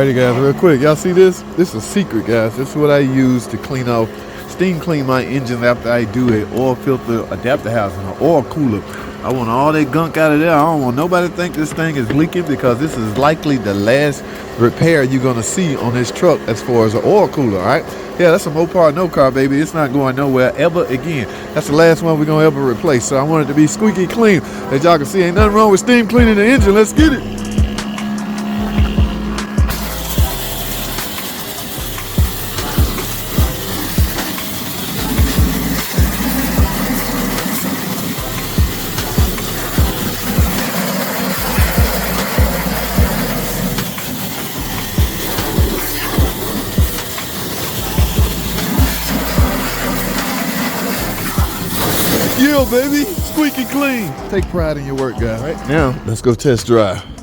Alrighty guys, real quick, y'all see this? This is a secret, guys. This is what I use to clean off, steam clean my engines after I do a oil filter adapter housing, an oil cooler. I want all that gunk out of there. I don't want nobody to think this thing is leaking, because this is likely the last repair you're gonna see on this truck as far as an oil cooler, all right? Yeah, that's a Mopar no car, baby. It's not going nowhere ever again. That's the last one we're gonna ever replace. So I want it to be squeaky clean. As y'all can see, ain't nothing wrong with steam cleaning the engine. Let's get it. Yeah, baby, squeaky clean. Take pride in your work, guys. Right now, let's go test drive.